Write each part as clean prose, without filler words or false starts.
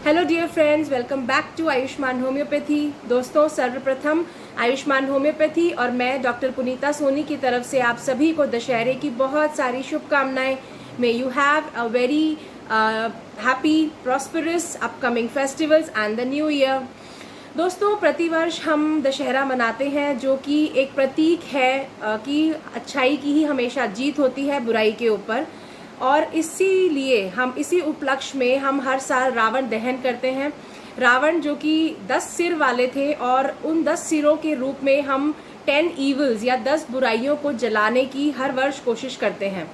Hello dear friends, welcome back to Ayushman homeopathy. दोस्तों, सर्वप्रथम Ayushman homeopathy और मैं डॉक्टर पुनीता सोनी की तरफ से आप सभी को दशहरे की बहुत सारी शुभकामनाएं। May you have a very happy prosperous upcoming festivals and the new year. दोस्तों, प्रतिवर्ष हम दशहरा मनाते हैं, जो कि एक प्रतीक है कि अच्छाई की ही हमेशा जीत होती है बुराई के ऊपर। और इसीलिए हम इसी उपलक्ष्य में हम हर साल रावण दहन करते हैं। रावण जो कि 10 सिर वाले थे, और उन 10 सिरों के रूप में हम 10 ईवल्स या 10 बुराइयों को जलाने की हर वर्ष कोशिश करते हैं।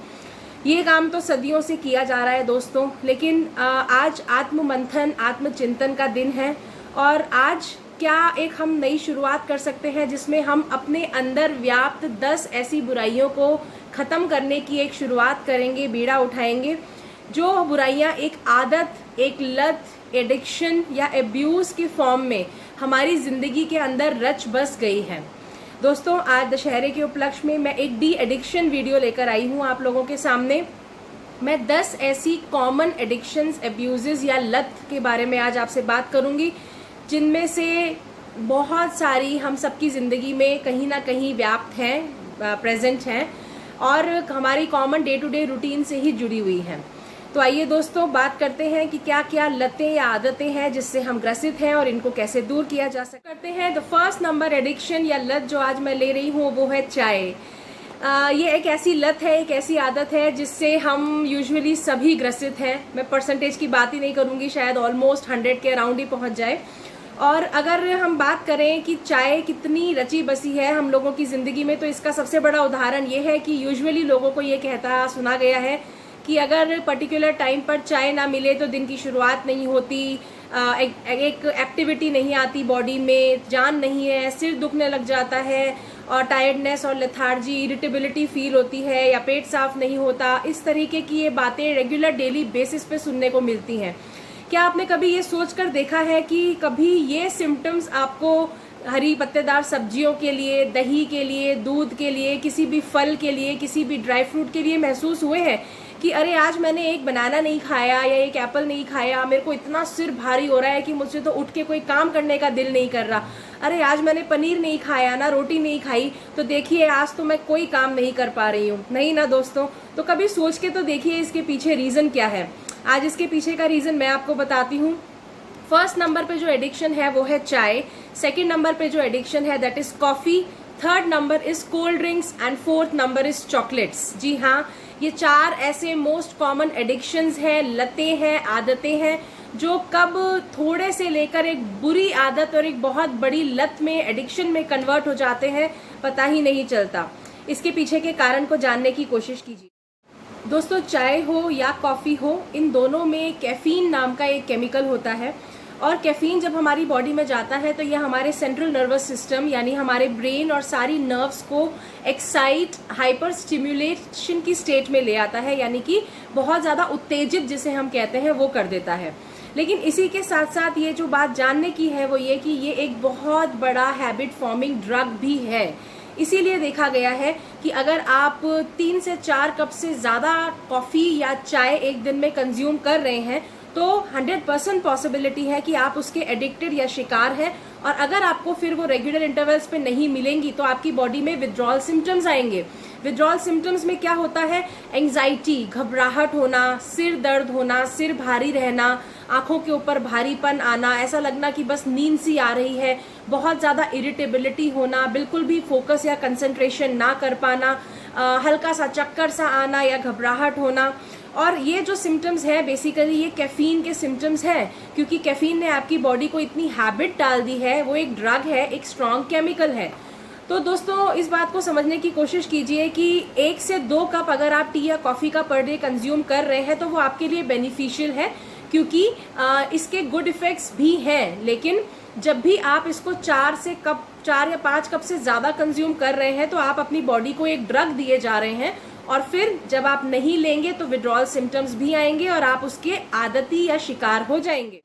ये काम तो सदियों से किया जा रहा है दोस्तों, लेकिन आज आत्ममंथन आत्मचिंतन का दिन है। और आज क्या एक हम नई शुरुआत कर सकते हैं, जिसमें हम अपने अंदर व्याप्त 10 ऐसी बुराइयों को ख़त्म करने की एक शुरुआत करेंगे, बीड़ा उठाएंगे। जो बुराइयां एक आदत, एक लत, एडिक्शन या एब्यूज़ के फॉर्म में हमारी ज़िंदगी के अंदर रच बस गई हैं। दोस्तों, आज दशहरे के उपलक्ष्य में मैं एक डी एडिक्शन वीडियो लेकर आई हूँ आप लोगों के सामने। मैं 10 ऐसी कॉमन एडिक्शंस, एब्यूज़ या लत के बारे में आज आपसे बात करूँगी, जिनमें से बहुत सारी हम सबकी ज़िंदगी में कहीं ना कहीं व्याप्त हैं, प्रेजेंट हैं और हमारी common day to day routine से ही जुड़ी हुई हैं। तो आइए दोस्तों, बात करते हैं कि क्या क्या लतें या आदतें हैं जिससे हम ग्रसित हैं और इनको कैसे दूर किया जा सकता है। करते हैं। द फर्स्ट नंबर एडिक्शन या लत जो आज मैं ले रही हूँ वो है चाय। ये एक ऐसी लत है, एक ऐसी आदत है जिससे हम यूजुअली सभी ग्रसित हैं। मैं परसेंटेज की बात ही नहीं करूँगी, शायद ऑलमोस्ट 100 के अराउंड ही पहुँच जाए। और अगर हम बात करें कि चाय कितनी रची बसी है हम लोगों की ज़िंदगी में, तो इसका सबसे बड़ा उदाहरण ये है कि यूजुअली लोगों को ये कहता सुना गया है कि अगर पर्टिकुलर टाइम पर चाय ना मिले तो दिन की शुरुआत नहीं होती, एक एक्टिविटी नहीं आती बॉडी में, जान नहीं है, सिर दुखने लग जाता है और टायर्डनेस और लेथार्जी, इरिटेबिलिटी फील होती है, या पेट साफ नहीं होता। इस तरीके की ये बातें रेगुलर डेली बेसिस पे सुनने को मिलती हैं। क्या आपने कभी ये सोचकर देखा है कि कभी ये सिम्टम्स आपको हरी पत्तेदार सब्जियों के लिए, दही के लिए, दूध के लिए, किसी भी फल के लिए, किसी भी ड्राई फ्रूट के लिए महसूस हुए हैं कि अरे आज मैंने एक बनाना नहीं खाया या एक एप्पल नहीं खाया, मेरे को इतना सिर भारी हो रहा है कि मुझसे तो उठ के कोई काम करने का दिल नहीं कर रहा। अरे आज मैंने पनीर नहीं खाया ना, रोटी नहीं खाई, तो देखिए आज तो मैं कोई काम नहीं कर पा रही हूँ। नहीं ना दोस्तों, तो कभी सोच के तो देखिए इसके पीछे रीज़न क्या है। आज इसके पीछे का रीज़न मैं आपको बताती हूँ। फर्स्ट नंबर पे जो एडिक्शन है वो है चाय। सेकंड नंबर पे जो एडिक्शन है that is coffee. Third number is cold drinks and fourth number is chocolates. जी हाँ, ये 4 ऐसे मोस्ट कॉमन एडिक्शंस हैं, लतें हैं, आदतें हैं, जो कब थोड़े से लेकर एक बुरी आदत और एक बहुत बड़ी लत में, एडिक्शन में कन्वर्ट हो जाते हैं, पता ही नहीं चलता। इसके पीछे के कारण को जानने की कोशिश कीजिए। दोस्तों, चाय हो या कॉफ़ी हो, इन दोनों में कैफीन नाम का एक केमिकल होता है। और कैफीन जब हमारी बॉडी में जाता है तो यह हमारे सेंट्रल नर्वस सिस्टम यानी हमारे ब्रेन और सारी नर्व्स को एक्साइट, हाइपर स्टिम्युलेशन की स्टेट में ले आता है, यानी कि बहुत ज़्यादा उत्तेजित जिसे हम कहते हैं वो कर देता है। लेकिन इसी के साथ साथ ये जो बात जानने की है वो ये कि ये एक बहुत बड़ा हैबिट फॉर्मिंग ड्रग भी है। इसीलिए देखा गया है कि अगर आप 3 से 4 कप से ज़्यादा कॉफ़ी या चाय एक दिन में कंज्यूम कर रहे हैं तो 100% पॉसिबिलिटी है कि आप उसके एडिक्टेड या शिकार हैं। और अगर आपको फिर वो रेगुलर इंटरवल्स पे नहीं मिलेंगी तो आपकी बॉडी में विड्रॉल सिम्टम्स आएंगे। विड्रॉल सिम्टम्स में क्या होता है? एंग्जाइटी, घबराहट होना, सिर दर्द होना, सिर भारी रहना, आंखों के ऊपर भारीपन आना, ऐसा लगना कि बस नींद सी आ रही है, बहुत ज़्यादा इरिटेबिलिटी होना, बिल्कुल भी फोकस या कंसंट्रेशन ना कर पाना, हल्का सा चक्कर सा आना या घबराहट होना। और ये जो सिम्टम्स है बेसिकली ये कैफीन के सिम्टम्स हैं, क्योंकि कैफीन ने आपकी बॉडी को इतनी हैबिट डाल दी है। वो एक ड्रग है, एक स्ट्रॉन्ग केमिकल है। तो दोस्तों, इस बात को समझने की कोशिश कीजिए कि 1 से 2 कप अगर आप टी या कॉफ़ी का पर डे कंज्यूम कर रहे हैं तो वो आपके लिए बेनिफिशियल है, क्योंकि इसके गुड इफ़ेक्ट्स भी हैं। लेकिन जब भी आप इसको 4 या 5 कप से ज़्यादा कंज्यूम कर रहे हैं तो आप अपनी बॉडी को एक ड्रग दिए जा रहे हैं, और फिर जब आप नहीं लेंगे तो विड्रॉल सिम्टम्स भी आएंगे और आप उसके आदती या शिकार हो जाएंगे।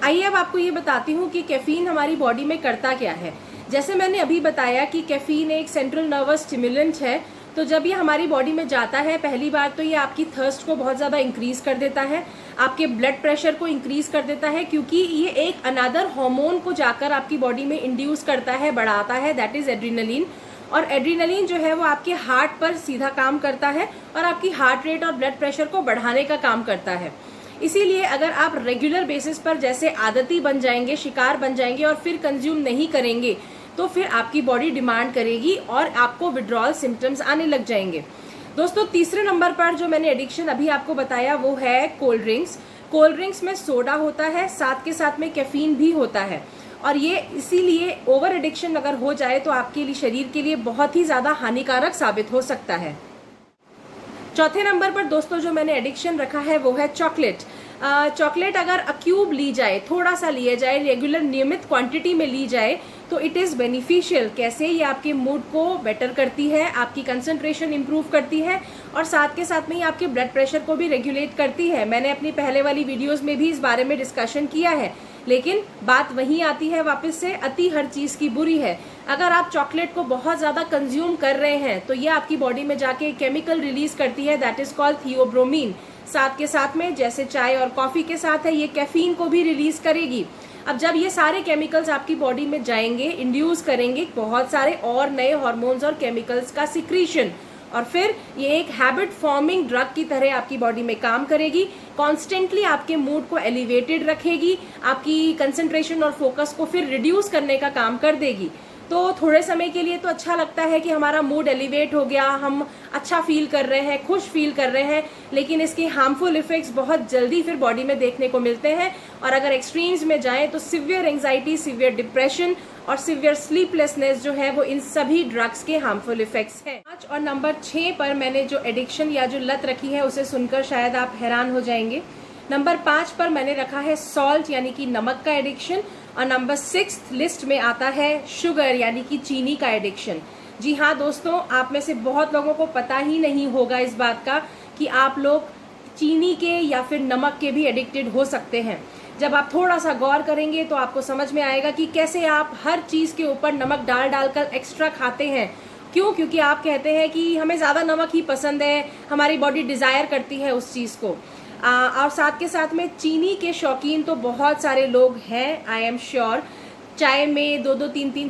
आइए अब आपको ये बताती हूँ कि कैफीन हमारी बॉडी में करता क्या है। जैसे मैंने अभी बताया कि कैफीन एक सेंट्रल नर्वस स्टिमुलेंट है, तो जब ये हमारी बॉडी में जाता है, पहली बार तो ये आपकी थर्स्ट को बहुत ज़्यादा इंक्रीज कर देता है, आपके ब्लड प्रेशर को इंक्रीज कर देता है, क्योंकि ये एक अनदर हार्मोन को जाकर आपकी बॉडी में इंड्यूस करता है, बढ़ाता है, दैट इज एड्रीनलिन। और एड्रीनलिन जो है वो आपके हार्ट पर सीधा काम करता है और आपकी हार्ट रेट और ब्लड प्रेशर को बढ़ाने का काम करता है। इसीलिए अगर आप रेगुलर बेसिस पर जैसे आदती बन जाएंगे, शिकार बन जाएंगे और फिर कंज्यूम नहीं करेंगे, तो फिर आपकी बॉडी डिमांड करेगी और आपको विड्रॉल सिम्टम्स आने लग जाएंगे। दोस्तों, तीसरे नंबर पर जो मैंने एडिक्शन अभी आपको बताया वो है कोल्ड ड्रिंक्स। कोल्ड ड्रिंक्स में सोडा होता है, साथ के साथ में कैफीन भी होता है, और ये इसीलिए ओवर एडिक्शन अगर हो जाए तो आपके लिए, शरीर के लिए बहुत ही ज़्यादा हानिकारक साबित हो सकता है। चौथे नंबर पर दोस्तों जो मैंने एडिक्शन रखा है वो है चॉकलेट। चॉकलेट अगर अक्यूब ली जाए, थोड़ा सा लिया जाए, रेगुलर नियमित क्वांटिटी में ली जाए तो इट इज़ बेनिफिशियल। कैसे? ये आपके मूड को बेटर करती है, आपकी कंसंट्रेशन इंप्रूव करती है और साथ के साथ में ही आपके ब्लड प्रेशर को भी रेगुलेट करती है। मैंने अपनी पहले वाली वीडियोस में भी इस बारे में डिस्कशन किया है, लेकिन बात वहीं आती है वापस से, अति हर चीज़ की बुरी है। अगर आप चॉकलेट को बहुत ज़्यादा कंज्यूम कर रहे हैं तो ये आपकी बॉडी में जाके केमिकल रिलीज करती है, दैट इज़ कॉल्ड थियोब्रोमीन। साथ के साथ में जैसे चाय और कॉफ़ी के साथ है, ये कैफीन को भी रिलीज करेगी। अब जब ये सारे केमिकल्स आपकी बॉडी में जाएंगे, इंड्यूस करेंगे बहुत सारे और नए हार्मोन्स और केमिकल्स का सिक्रीशन, और फिर ये एक हैबिट फॉर्मिंग ड्रग की तरह आपकी बॉडी में काम करेगी, कॉन्स्टेंटली आपके मूड को एलिवेटेड रखेगी, आपकी कंसंट्रेशन और फोकस को फिर रिड्यूस करने का काम कर देगी। तो थोड़े समय के लिए तो अच्छा लगता है कि हमारा मूड एलिवेट हो गया, हम अच्छा फील कर रहे हैं, खुश फील कर रहे हैं, लेकिन इसके हार्मफुल इफेक्ट्स बहुत जल्दी फिर बॉडी में देखने को मिलते हैं। और अगर एक्सट्रीम्स में जाएं तो सिवियर एंजाइटी, सिवियर डिप्रेशन और सिवियर स्लीपलेसनेस जो है वो इन सभी ड्रग्स के हार्मफुल इफेक्ट्स हैं। 5 और नंबर 6 पर मैंने जो एडिक्शन या जो लत रखी है उसे सुनकर शायद आप हैरान हो जाएंगे। नंबर 5 पर मैंने रखा है सॉल्ट यानी कि नमक का एडिक्शन, और नंबर 6 लिस्ट में आता है शुगर यानी कि चीनी का एडिक्शन। जी हाँ दोस्तों, आप में से बहुत लोगों को पता ही नहीं होगा इस बात का कि आप लोग चीनी के या फिर नमक के भी एडिक्टेड हो सकते हैं। जब आप थोड़ा सा गौर करेंगे तो आपको समझ में आएगा कि कैसे आप हर चीज़ के ऊपर नमक डाल डालकर एक्स्ट्रा खाते हैं। क्यों? क्योंकि आप कहते हैं कि हमें ज़्यादा नमक ही पसंद है, हमारी बॉडी डिज़ायर करती है उस चीज़ को। और साथ के साथ में चीनी के शौकीन तो बहुत सारे लोग हैं, आई एम श्योर। चाय में 2-2, 3-3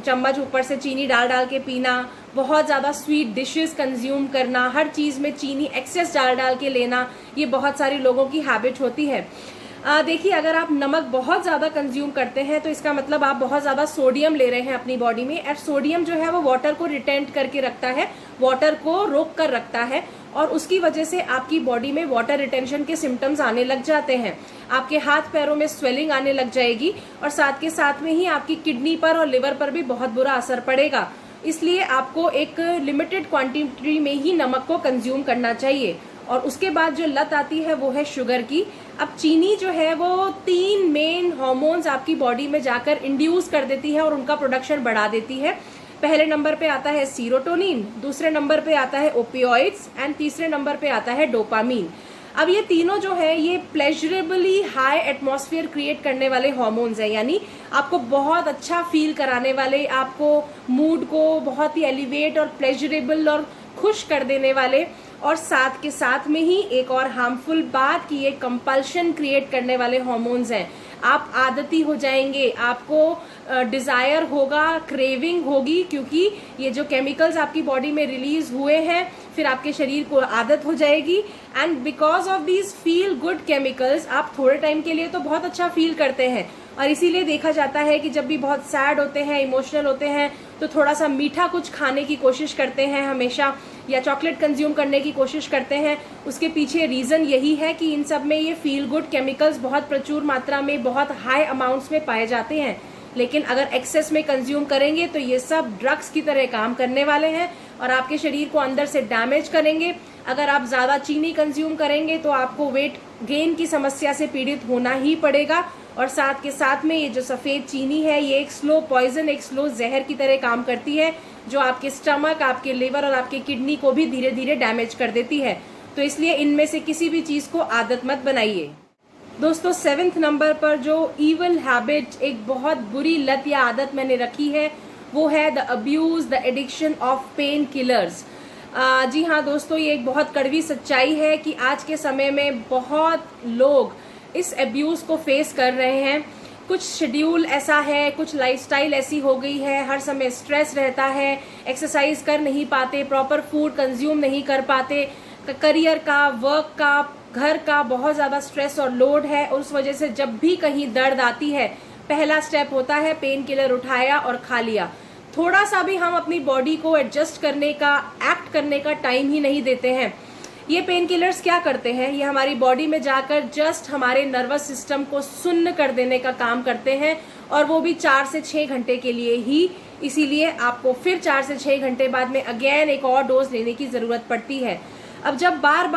चम्मच ऊपर से चीनी डाल डाल के पीना, बहुत ज़्यादा स्वीट डिशेस कंज्यूम करना, हर चीज़ में चीनी एक्सेस डाल डाल के लेना, ये बहुत सारे लोगों की हैबिट होती है। देखिए, अगर आप नमक बहुत ज़्यादा कंज्यूम करते हैं तो इसका मतलब आप बहुत ज़्यादा सोडियम ले रहे हैं अपनी बॉडी में, और सोडियम जो है वो वाटर को रिटेंट करके रखता है, वाटर को रोक कर रखता है, और उसकी वजह से आपकी बॉडी में वाटर रिटेंशन के सिम्टम्स आने लग जाते हैं। आपके हाथ पैरों में स्वेलिंग आने लग जाएगी और साथ के साथ में ही आपकी किडनी पर और लिवर पर भी बहुत बुरा असर पड़ेगा। इसलिए आपको एक लिमिटेड क्वांटिटी में ही नमक को कंज्यूम करना चाहिए। और उसके बाद जो लत आती है वो है शुगर की। अब चीनी जो है वो 3 मेन हार्मोन्स आपकी बॉडी में जाकर इंड्यूस कर देती है और उनका प्रोडक्शन बढ़ा देती है। पहले नंबर पे आता है सीरोटोनिन, दूसरे नंबर पे आता है ओपियोइड्स एंड तीसरे नंबर पे आता है डोपामीन। अब ये तीनों जो है ये प्लेजरेबली हाई एटमॉस्फेयर क्रिएट करने वाले हार्मोन्स हैं, यानी आपको बहुत अच्छा फील कराने वाले, आपको मूड को बहुत ही एलिवेट और प्लेजरेबल और खुश कर देने वाले, और साथ के साथ में ही एक और हार्मफुल बात कि ये कंपल्शन क्रिएट करने वाले हार्मोन्स हैं। आप आदती हो जाएंगे, आपको डिज़ायर होगा, क्रेविंग होगी, क्योंकि ये जो केमिकल्स आपकी बॉडी में रिलीज हुए हैं फिर आपके शरीर को आदत हो जाएगी। And because of these feel good chemicals आप थोड़े टाइम के लिए तो बहुत अच्छा फील करते हैं, और इसीलिए देखा जाता है कि जब भी बहुत सैड होते हैं, इमोशनल होते हैं, तो थोड़ा सा मीठा कुछ खाने की कोशिश करते हैं हमेशा, या चॉकलेट कंज्यूम करने की कोशिश करते हैं। उसके पीछे रीज़न यही है कि इन सब में ये फील गुड केमिकल्स बहुत प्रचुर मात्रा में, बहुत हाई अमाउंट्स में पाए जाते हैं। लेकिन अगर एक्सेस में कंज्यूम करेंगे तो ये सब ड्रग्स की तरह काम करने वाले हैं और आपके शरीर को अंदर से डैमेज करेंगे। अगर आप ज़्यादा चीनी कंज्यूम करेंगे तो आपको वेट गेन की समस्या से पीड़ित होना ही पड़ेगा, और साथ के साथ में ये जो सफ़ेद चीनी है ये एक स्लो पॉइजन, एक स्लो जहर की तरह काम करती है, जो आपके स्टमक, आपके लिवर और आपके किडनी को भी धीरे धीरे डैमेज कर देती है। तो इसलिए इनमें से किसी भी चीज़ को आदत मत बनाइए। दोस्तों, 7th नंबर पर जो ईवल हैबिट, एक बहुत बुरी लत या आदत मैंने रखी है, वो है the abuse, the addiction of painkillers. जी हाँ दोस्तों, ये एक बहुत कड़वी सच्चाई है कि आज के समय में बहुत लोग इस एब्यूज़ को फेस कर रहे हैं। कुछ शेड्यूल ऐसा है, कुछ लाइफस्टाइल ऐसी हो गई है, हर समय स्ट्रेस रहता है, एक्सरसाइज कर नहीं पाते, प्रॉपर फूड कंज्यूम नहीं कर पाते, करियर का, वर्क का, घर का बहुत ज़्यादा स्ट्रेस और लोड है। और उस वजह से जब भी कहीं दर्द आती है, पहला स्टेप होता है पेन किलर उठाया और खा लिया। थोड़ा सा भी हम अपनी बॉडी को एडजस्ट करने का, एक्ट करने का टाइम ही नहीं देते हैं। ये पेन किलर्स क्या करते हैं, ये हमारी बॉडी में जाकर जस्ट हमारे नर्वस सिस्टम को सुन्न कर देने का काम करते हैं, और वो भी 4 से 6 घंटे के लिए ही। इसीलिए आपको फिर 4 से 6 घंटे बाद में अगेन एक और डोज लेने की ज़रूरत पड़ती है। अब जब बार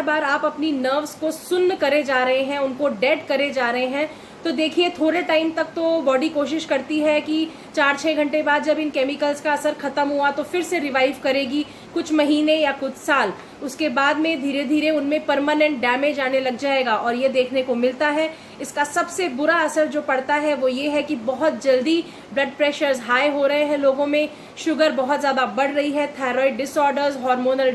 बार आप अपनी नर्व्स को सुन्न करे जा रहे हैं, उनको डेड करे जा रहे हैं, तो देखिए थोड़े टाइम तक तो बॉडी कोशिश करती है कि 4-6 घंटे बाद जब इन केमिकल्स का असर खत्म हुआ तो फिर से रिवाइव करेगी, कुछ महीने या कुछ साल। उसके बाद में धीरे धीरे उनमें परमानेंट डैमेज आने लग जाएगा, और ये देखने को मिलता है। इसका सबसे बुरा असर जो पड़ता है वो ये है कि बहुत जल्दी ब्लड प्रेशर्स हाई हो रहे हैं लोगों में, शुगर बहुत ज़्यादा बढ़ रही है, थायराइड डिसऑर्डर्स, हार्मोनल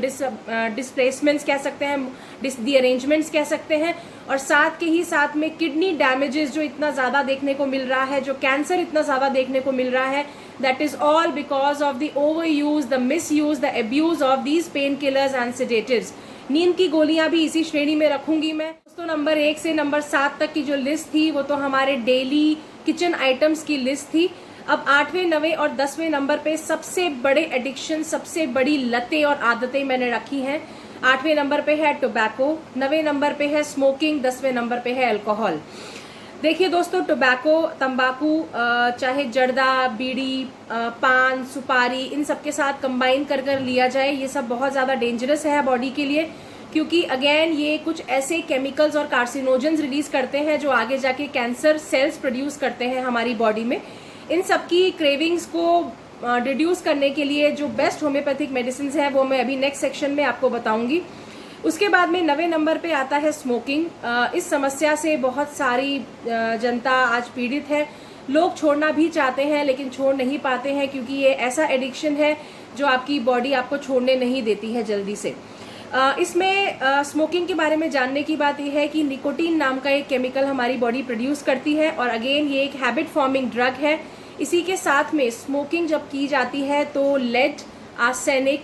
डिस्प्लेसमेंट्स कह सकते हैं, डिसअरेंजमेंट्स कह सकते हैं, और साथ के ही साथ में किडनी डैमेजेस जो इतना ज़्यादा देखने को मिल रहा है, जो कैंसर इतना ज़्यादा देखने को मिल रहा है, that is all because of the overuse, the misuse, the abuse of these painkillers and sedatives। नींद की गोलियां भी इसी श्रेणी में रखूंगी मैं। दोस्तों नंबर 1 से नंबर 7 तक की जो लिस्ट थी वो तो हमारे डेली किचन आइटम्स की लिस्ट थी। अब 8वें, 9वें और 10वें नंबर पे सबसे बड़े एडिक्शन, सबसे बड़ी लतें और आदतें मैंने रखी हैं। 8वें नंबर पे है टोबैको, 9वें नंबर पे है स्मोकिंग, 10वें नंबर पे है अल्कोहल। देखिए दोस्तों, टोबैको, तंबाकू, चाहे जर्दा, बीड़ी, पान, सुपारी, इन सब के साथ कंबाइन कर लिया जाए, ये सब बहुत ज़्यादा डेंजरस है बॉडी के लिए, क्योंकि अगेन ये कुछ ऐसे केमिकल्स और कार्सिनोजेंस रिलीज करते हैं जो आगे जाके कैंसर सेल्स प्रोड्यूस करते हैं हमारी बॉडी में। इन सब की क्रेविंग्स को रिड्यूस करने के लिए जो बेस्ट होम्योपैथिक मेडिसिन है वो मैं अभी नेक्स्ट सेक्शन में आपको बताऊंगी। उसके बाद में 9वें नंबर पे आता है स्मोकिंग। इस समस्या से बहुत सारी जनता आज पीड़ित है। लोग छोड़ना भी चाहते हैं लेकिन छोड़ नहीं पाते हैं, क्योंकि ये ऐसा एडिक्शन है जो आपकी बॉडी आपको छोड़ने नहीं देती है जल्दी से। इसमें स्मोकिंग के बारे में जानने की बात यह है कि निकोटीन नाम का एक केमिकल हमारी बॉडी प्रोड्यूस करती है, और अगेन ये एक हैबिट फॉर्मिंग ड्रग है। इसी के साथ में स्मोकिंग जब की जाती है तो लेड, आर्सेनिक,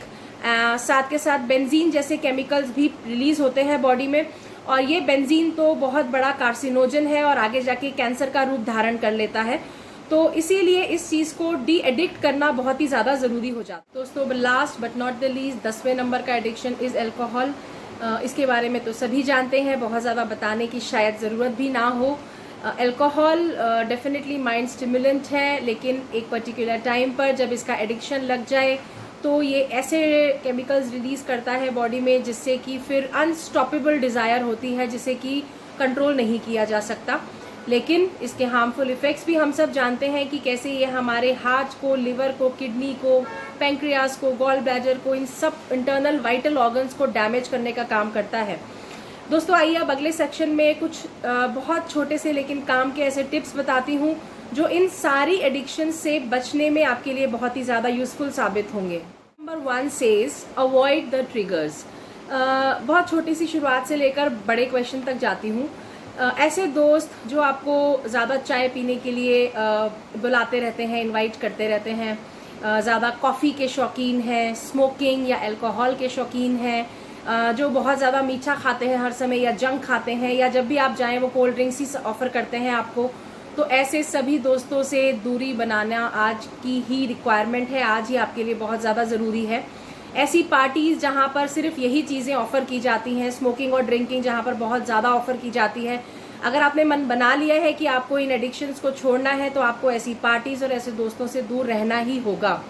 साथ के साथ बेंजीन जैसे केमिकल्स भी रिलीज होते हैं बॉडी में, और ये बेंजीन तो बहुत बड़ा कार्सिनोजन है और आगे जाके कैंसर का रूप धारण कर लेता है। तो इसीलिए इस चीज़ को डी एडिक्ट करना बहुत ही ज़्यादा ज़रूरी हो जाता है। दोस्तों last but not the least, 10वें नंबर का एडिक्शन इज़ एल्कोहल। इसके बारे में तो सभी जानते हैं, बहुत ज़्यादा बताने की शायद ज़रूरत भी ना हो। एल्कोहल डेफिनेटली माइंड स्टिमुलेंट है, लेकिन एक पर्टिकुलर टाइम पर जब इसका एडिक्शन लग जाए तो ये ऐसे केमिकल्स रिलीज़ करता है बॉडी में जिससे कि फिर अनस्टॉपेबल डिज़ायर होती है, जिसे कि कंट्रोल नहीं किया जा सकता। लेकिन इसके हार्मफुल इफ़ेक्ट्स भी हम सब जानते हैं कि कैसे ये हमारे हार्ट को, लिवर को, किडनी को, पैंक्रियास को, गॉल ब्लैडर को, इन सब इंटरनल वाइटल ऑर्गन्स को डैमेज करने का काम करता है। दोस्तों आइए अब अगले सेक्शन में कुछ बहुत छोटे से लेकिन काम के ऐसे टिप्स बताती हूँ जो इन सारी एडिक्शन से बचने में आपके लिए बहुत ही ज़्यादा यूजफुल साबित होंगे। Number 1 says avoid the triggers. बहुत छोटी सी शुरुआत से लेकर बड़े क्वेश्चन तक जाती हूँ। ऐसे दोस्त जो आपको ज़्यादा चाय पीने के लिए बुलाते रहते हैं, इनवाइट करते रहते हैं, ज़्यादा कॉफ़ी के शौकीन हैं, स्मोकिंग या अल्कोहल के शौकीन हैं, जो बहुत ज़्यादा मीठा खाते हैं हर समय या जंक खाते हैं, या जब भी आप जाएं वो कोल्ड ड्रिंक्स ही ऑफ़र करते हैं आपको, तो ऐसे सभी दोस्तों से दूरी बनाना आज की ही रिक्वायरमेंट है, आज ही आपके लिए बहुत ज़्यादा ज़रूरी है। ऐसी पार्टीज़ जहाँ पर सिर्फ यही चीज़ें ऑफ़र की जाती हैं, स्मोकिंग और ड्रिंकिंग जहाँ पर बहुत ज़्यादा ऑफ़र की जाती है, अगर आपने मन बना लिया है कि आपको इन एडिक्शंस को छोड़ना है तो आपको ऐसी पार्टीज़ और ऐसे दोस्तों से दूर रहना ही होगा।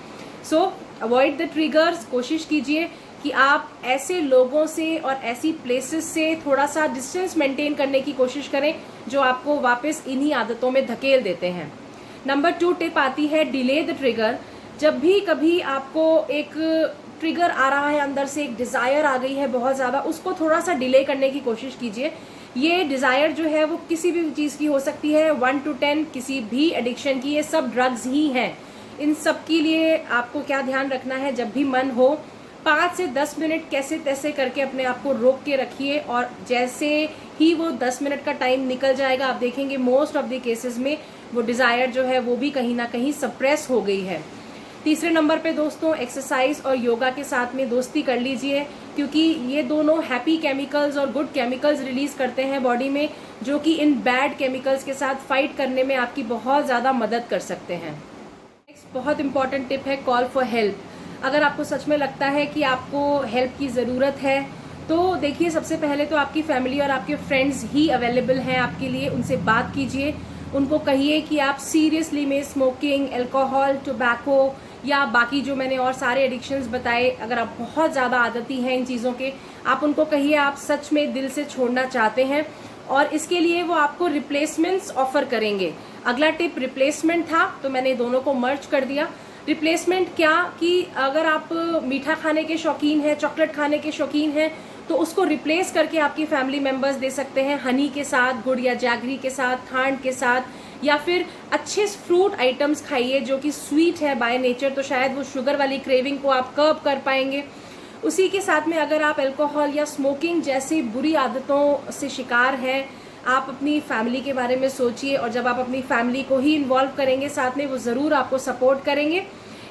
सो अवॉइड द ट्रिगर्स। कोशिश कीजिए कि आप ऐसे लोगों से और ऐसी प्लेसेस से थोड़ा सा डिस्टेंस मेंटेन करने की कोशिश करें जो आपको वापस इन्हीं आदतों में धकेल देते हैं। नंबर 2 टिप आती है डिले द ट्रिगर। जब भी कभी आपको एक ट्रिगर आ रहा है, अंदर से एक डिज़ायर आ गई है बहुत ज़्यादा, उसको थोड़ा सा डिले करने की कोशिश कीजिए। ये डिज़ायर जो है वो किसी भी चीज़ की हो सकती है, 1 to 10 किसी भी एडिक्शन की, ये सब ड्रग्स ही हैं। इन सब के लिए आपको क्या ध्यान रखना है, जब भी मन हो 5 से 10 मिनट कैसे तैसे करके अपने आप को रोक के रखिए, और जैसे ही वो 10 मिनट का टाइम निकल जाएगा, आप देखेंगे मोस्ट ऑफ द केसेस में वो डिज़ायर जो है वो भी कहीं ना कहीं सप्रेस हो गई है। तीसरे नंबर पे दोस्तों, एक्सरसाइज और योगा के साथ में दोस्ती कर लीजिए, क्योंकि ये दोनों हैप्पी केमिकल्स और गुड केमिकल्स रिलीज करते हैं बॉडी में, जो कि इन बैड केमिकल्स के साथ फाइट करने में आपकी बहुत ज़्यादा मदद कर सकते हैं। नेक्स्ट बहुत इंपॉर्टेंट टिप है कॉल फॉर हेल्प। अगर आपको सच में लगता है कि आपको हेल्प की ज़रूरत है, तो देखिए सबसे पहले तो आपकी फैमिली और आपके फ्रेंड्स ही अवेलेबल हैं आपके लिए। उनसे बात कीजिए, उनको कहिए कि आप सीरियसली में स्मोकिंग, अल्कोहल, टोबैको या बाकी जो मैंने और सारे एडिक्शंस बताए, अगर आप बहुत ज़्यादा आदती हैं इन चीज़ों के, आप उनको कहिए आप सच में दिल से छोड़ना चाहते हैं, और इसके लिए वो आपको रिप्लेसमेंट्स ऑफर करेंगे। अगला टिप रिप्लेसमेंट था, तो मैंने दोनों को मर्ज कर दिया। रिप्लेसमेंट क्या कि अगर आप मीठा खाने के शौकीन हैं, चॉकलेट खाने के शौकीन हैं, तो उसको रिप्लेस करके आपकी फैमिली मेंबर्स दे सकते हैं हनी के साथ, गुड़ या जैगरी के साथ, खांड के साथ, या फिर अच्छे फ्रूट आइटम्स खाइए जो कि स्वीट है बाय नेचर, तो शायद वो शुगर वाली क्रेविंग को आप कर्ब कर पाएंगे। उसी के साथ में अगर आप अल्कोहल या स्मोकिंग जैसी बुरी आदतों से शिकार हैं, आप अपनी फैमिली के बारे में सोचिए, और जब आप अपनी फैमिली को ही इन्वॉल्व करेंगे साथ में, वो ज़रूर आपको सपोर्ट करेंगे।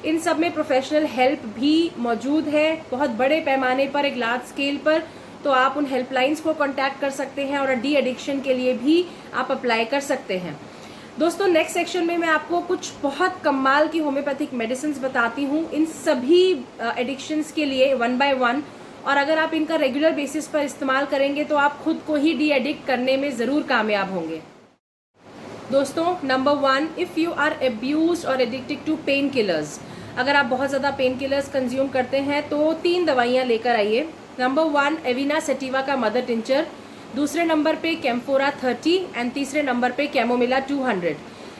इन सब में प्रोफेशनल हेल्प भी मौजूद है बहुत बड़े पैमाने पर, एक लार्ज स्केल पर, तो आप उन हेल्पलाइंस को कांटेक्ट कर सकते हैं और डी एडिक्शन के लिए भी आप अप्लाई कर सकते हैं। दोस्तों नेक्स्ट सेक्शन में मैं आपको कुछ बहुत कमाल की होम्योपैथिक मेडिसिन बताती हूँ इन सभी एडिक्शंस के लिए 1 by 1, और अगर आप इनका रेगुलर बेसिस पर इस्तेमाल करेंगे तो आप खुद को ही डी एडिक्ट करने में ज़रूर कामयाब होंगे। दोस्तों number 1, if you are abused और एडिक्टेड टू पेन किलर्स, अगर आप बहुत ज़्यादा पेन किलर्स कंज्यूम करते हैं तो 3 दवाइयाँ लेकर आइए। नंबर 1 एविना सेटिवा का मदर टिंचर, दूसरे नंबर पे कैम्फोरा 30 एंड तीसरे नंबर पे कैमोमिला 200।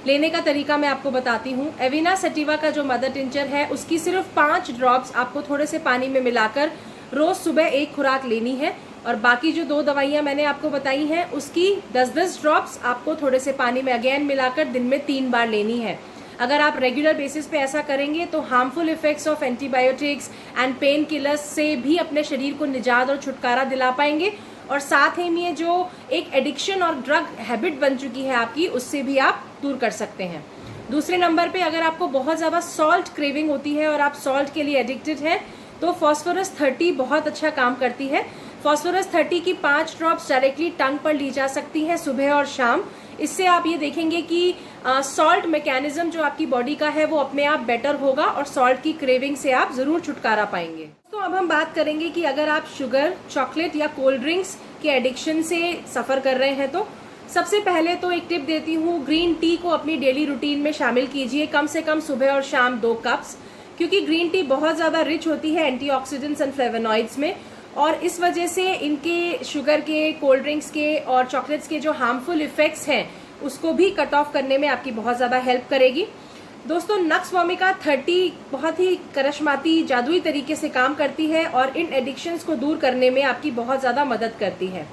लेने का तरीका मैं आपको बताती हूँ। एविना सेटिवा का जो मदर टिंचर है उसकी सिर्फ 5 ड्रॉप्स आपको थोड़े से पानी में मिलाकर रोज़ सुबह 1 खुराक लेनी है, और बाकी जो 2 दवाइयाँ मैंने आपको बताई हैं उसकी 10-10 ड्रॉप्स आपको थोड़े से पानी में अगेन मिलाकर दिन में 3 बार लेनी है। अगर आप रेगुलर बेसिस पे ऐसा करेंगे तो harmful effects of antibiotics and pain killers से भी अपने शरीर को निजात और छुटकारा दिला पाएंगे, और साथ ही में जो एक एडिक्शन और ड्रग हैबिट बन चुकी है आपकी, उससे भी आप दूर कर सकते हैं। दूसरे नंबर पे अगर आपको बहुत ज़्यादा सॉल्ट क्रेविंग होती है और आप सॉल्ट के लिए एडिक्टेड हैं, तो फॉस्फोरस 30 बहुत अच्छा काम करती है। फॉस्फोरस 30 की 5 ड्रॉप्स डायरेक्टली टंग पर ली जा सकती हैं सुबह और शाम। इससे आप ये देखेंगे कि सॉल्ट मैकेनिज्म जो आपकी बॉडी का है वो अपने आप बेटर होगा, और सॉल्ट की क्रेविंग से आप ज़रूर छुटकारा पाएंगे। तो अब हम बात करेंगे कि अगर आप शुगर, चॉकलेट या कोल्ड ड्रिंक्स के एडिक्शन से सफ़र कर रहे हैं, तो सबसे पहले तो एक टिप देती हूँ, ग्रीन टी को अपनी डेली रूटीन में शामिल कीजिए, कम से कम सुबह और शाम 2 कप्स, क्योंकि ग्रीन टी बहुत ज़्यादा रिच होती है एंटीऑक्सीडेंट्स एंड फ्लेवोनॉइड्स में, और इस वजह से इनके शुगर के, कोल्ड ड्रिंक्स के और चॉकलेट्स के जो हार्मफुल इफेक्ट्स हैं उसको भी कट ऑफ करने में आपकी बहुत ज़्यादा हेल्प करेगी। दोस्तों नक्स वोमिका 30 बहुत ही करिश्माती जादुई तरीके से काम करती है और इन एडिक्शंस को दूर करने में आपकी बहुत ज़्यादा मदद करती है।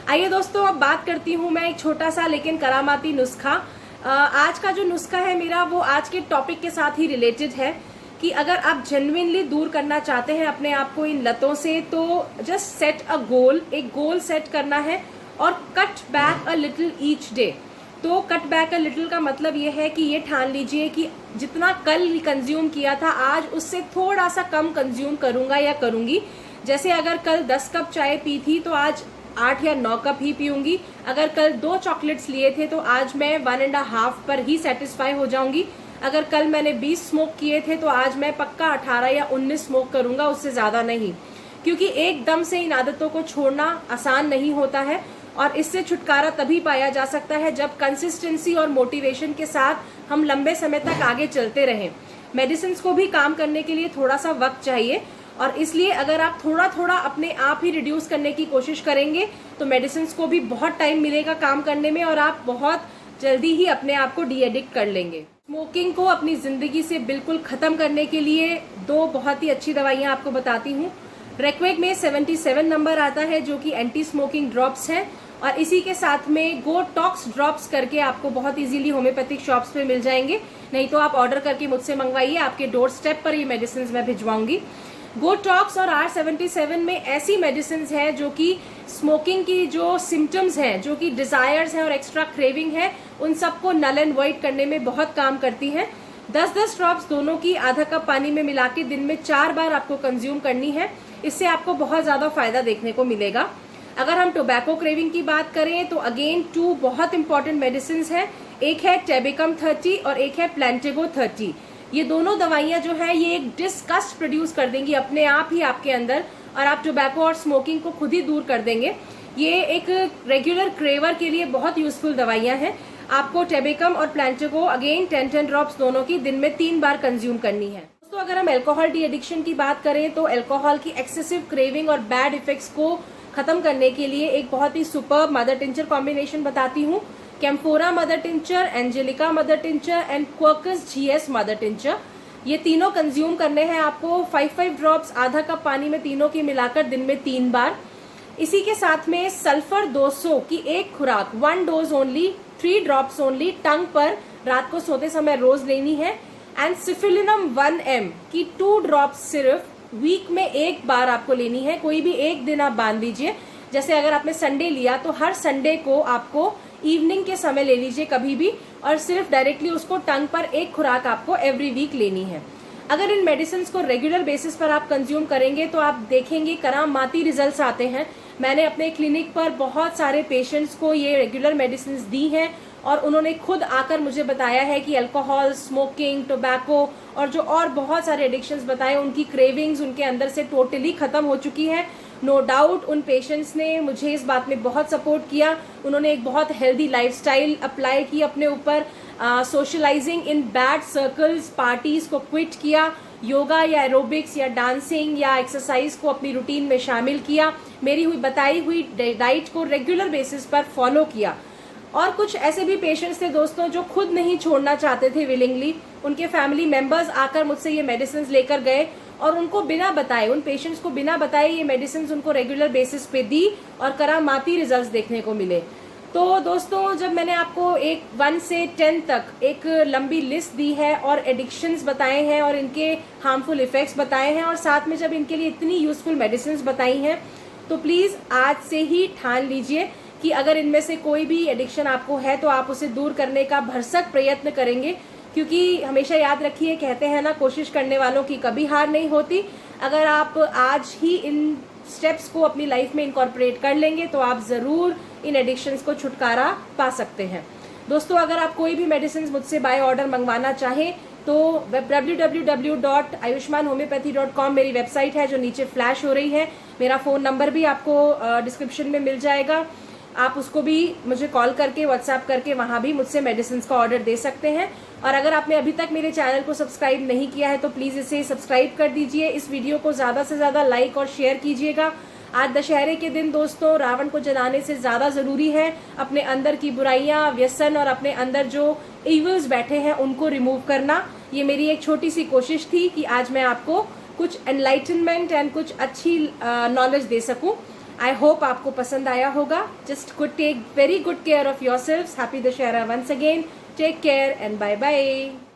आइए दोस्तों अब बात करती हूँ मैं एक छोटा सा लेकिन करामाती नुस्खा। आज का जो नुस्खा है मेरा वो आज के टॉपिक के साथ ही रिलेटेड है कि अगर आप जेन्युइनली दूर करना चाहते हैं अपने आप को इन लतों से, तो जस्ट सेट अ गोल, एक गोल सेट करना है और cut back a little each day. तो कट बैक अ लिटिल का मतलब ये है कि ये ठान लीजिए कि जितना कल कंज्यूम किया था आज उससे थोड़ा सा कम कंज्यूम करूँगा या करूँगी। जैसे अगर कल 10 कप चाय पी थी तो आज 8 या 9 कप ही पीऊँगी। अगर कल 2 चॉकलेट्स लिए थे तो आज मैं 1.5 पर ही सेटिस्फाई हो जाऊँगी। अगर कल मैंने 20 स्मोक किए थे तो आज मैं पक्का 18 या 19 स्मोक करूँगा, उससे ज़्यादा नहीं, क्योंकि एकदम से इन आदतों को छोड़ना आसान नहीं होता है और इससे छुटकारा तभी पाया जा सकता है जब कंसिस्टेंसी और मोटिवेशन के साथ हम लंबे समय तक आगे चलते रहें। मेडिसिन को भी काम करने के लिए थोड़ा सा वक्त चाहिए और इसलिए अगर आप थोड़ा थोड़ा अपने आप ही रिड्यूस करने की कोशिश करेंगे तो मेडिसिन को भी बहुत टाइम मिलेगा काम करने में और आप बहुत जल्दी ही अपने आप को डी एडिक्ट कर लेंगे। स्मोकिंग को अपनी ज़िंदगी से बिल्कुल ख़त्म करने के लिए 2 बहुत ही अच्छी दवाइयाँ आपको बताती हूँ। रेक्वेग में 77 नंबर आता है जो कि एंटी स्मोकिंग ड्रॉप्स हैं और इसी के साथ में गो टॉक्स ड्रॉप्स करके आपको बहुत इजीली होम्योपैथिक शॉप्स पे मिल जाएंगे, नहीं तो आप ऑर्डर करके मुझसे मंगवाइए, आपके डोर स्टेप पर ये मेडिसिन मैं भिजवाऊंगी। गोटॉक्स और R77 में ऐसी मेडिसिन हैं जो कि स्मोकिंग की जो सिम्टम्स हैं, जो कि डिजायर्स हैं और एक्स्ट्रा क्रेविंग है, उन सबको नल एंड वाइट करने में बहुत काम करती हैं। 10-10 ड्रॉप्स दोनों की आधा कप पानी में मिला के दिन में 4 बार आपको कंज्यूम करनी है। इससे आपको बहुत ज्यादा फायदा देखने को मिलेगा। अगर हम टोबैको क्रेविंग की बात करें तो अगेन 2 बहुत इंपॉर्टेंट मेडिसिन है। एक है टेबिकम 30 और एक है प्लेंटेगो 30। ये दोनों दवाइयां जो है ये एक डिस्गस्ट प्रोड्यूस कर देंगी अपने आप ही आपके अंदर, और आप टोबैको और स्मोकिंग को खुद ही दूर कर देंगे। ये एक रेगुलर क्रेवर के लिए बहुत यूजफुल दवाइयां हैं। आपको टेबिकम और प्लेंटेगो अगेन 10-10 ड्रॉप्स दोनों की दिन में 3 बार कंज्यूम करनी है। दोस्तों अगर हम अल्कोहल डी एडिक्शन की बात करें तो अल्कोहल की एक्सेसिव क्रेविंग और बैड इफेक्ट्स को खत्म करने के लिए एक बहुत ही सुपर्ब मदर टिंचर कॉम्बिनेशन बताती हूँ। Camphora mother tincture, angelica mother tincture and quercus GS mother tincture, ये तीनों कंज्यूम करने हैं आपको 5-5 ड्रॉप्स आधा कप पानी में तीनों की मिलाकर दिन में 3 बार। इसी के साथ में सल्फर 200 की एक खुराक 1 डोज ओनली 3 ड्रॉप्स ओनली टंग पर रात को सोते समय रोज लेनी है। एंड सिफिलिनम 1M की 2 ड्रॉप्स सिर्फ वीक में 1 बार आपको लेनी है। कोई भी एक दिन आप बांध लीजिए, जैसे अगर आपने संडे लिया तो हर संडे को आपको इवनिंग के समय ले लीजिए कभी भी, और सिर्फ डायरेक्टली उसको टंग पर एक खुराक आपको एवरी वीक लेनी है। अगर इन मेडिसिन को रेगुलर बेसिस पर आप कंज्यूम करेंगे तो आप देखेंगे करामाती रिजल्ट्स आते हैं। मैंने अपने क्लिनिक पर बहुत सारे पेशेंट्स को ये रेगुलर मेडिसिन दी हैं और उन्होंने खुद आकर मुझे बताया है कि अल्कोहल, स्मोकिंग, टोबैको और जो और बहुत सारे एडिक्शंस बताए, उनकी क्रेविंग्स उनके अंदर से टोटली खत्म हो चुकी है। नो डाउट उन पेशेंट्स ने मुझे इस बात में बहुत सपोर्ट किया। उन्होंने एक बहुत हेल्दी लाइफस्टाइल अप्लाई की अपने ऊपर, socializing in bad circles, parties को क्विट किया, योगा या एरोबिक्स या डांसिंग या एक्सरसाइज को अपनी रूटीन में शामिल किया, मेरी बताई हुई डाइट को रेगुलर बेसिस पर फॉलो किया। और कुछ ऐसे भी पेशेंट्स थे दोस्तों जो खुद नहीं छोड़ना चाहते थे विलिंगली, उनके फैमिली मेंबर्स आकर मुझसे ये मेडिसिन लेकर गए और उनको बिना बताए, उन पेशेंट्स को बिना बताए ये मेडिसिन उनको रेगुलर बेसिस पे दी और करामाती रिजल्ट्स देखने को मिले। तो दोस्तों जब मैंने आपको 1 से 10 तक एक लंबी लिस्ट दी है और एडिक्शंस बताए हैं और इनके हार्मफुल इफेक्ट्स बताए हैं और साथ में जब इनके लिए इतनी यूजफुल मेडिसिन बताई हैं, तो प्लीज आज से ही ठान लीजिए कि अगर इनमें से कोई भी एडिक्शन आपको है तो आप उसे दूर करने का भरसक प्रयत्न करेंगे। क्योंकि हमेशा याद रखिए, कहते हैं ना, कोशिश करने वालों की कभी हार नहीं होती। अगर आप आज ही इन स्टेप्स को अपनी लाइफ में इनकॉर्पोरेट कर लेंगे तो आप जरूर इन एडिक्शंस को छुटकारा पा सकते हैं। दोस्तों अगर आप कोई भी मेडिसिन मुझसे बाय ऑर्डर मंगवाना चाहें तो www.ayushmanhomeopathy.com मेरी वेबसाइट है जो नीचे फ्लैश हो रही है। मेरा फोन नंबर भी आपको डिस्क्रिप्शन में मिल जाएगा, आप उसको भी मुझे कॉल करके, व्हाट्सएप करके वहां भी मुझसे मेडिसिन का ऑर्डर दे सकते हैं। और अगर आपने अभी तक मेरे चैनल को सब्सक्राइब नहीं किया है तो प्लीज इसे सब्सक्राइब कर दीजिए। इस वीडियो को ज्यादा से ज्यादा लाइक और शेयर कीजिएगा। आज दशहरे के दिन दोस्तों रावण को जलाने से ज्यादा जरूरी है अपने अंदर की बुराइयां, व्यसन और अपने अंदर जो इविल्स बैठे हैं उनको रिमूव करना। ये मेरी एक छोटी सी कोशिश थी कि आज मैं आपको कुछ एनलाइटनमेंट एंड कुछ अच्छी नॉलेज दे सकूं। आई होप आपको पसंद आया होगा। Just take very good care of yourselves. Happy Dussehra once again. Take care and bye bye.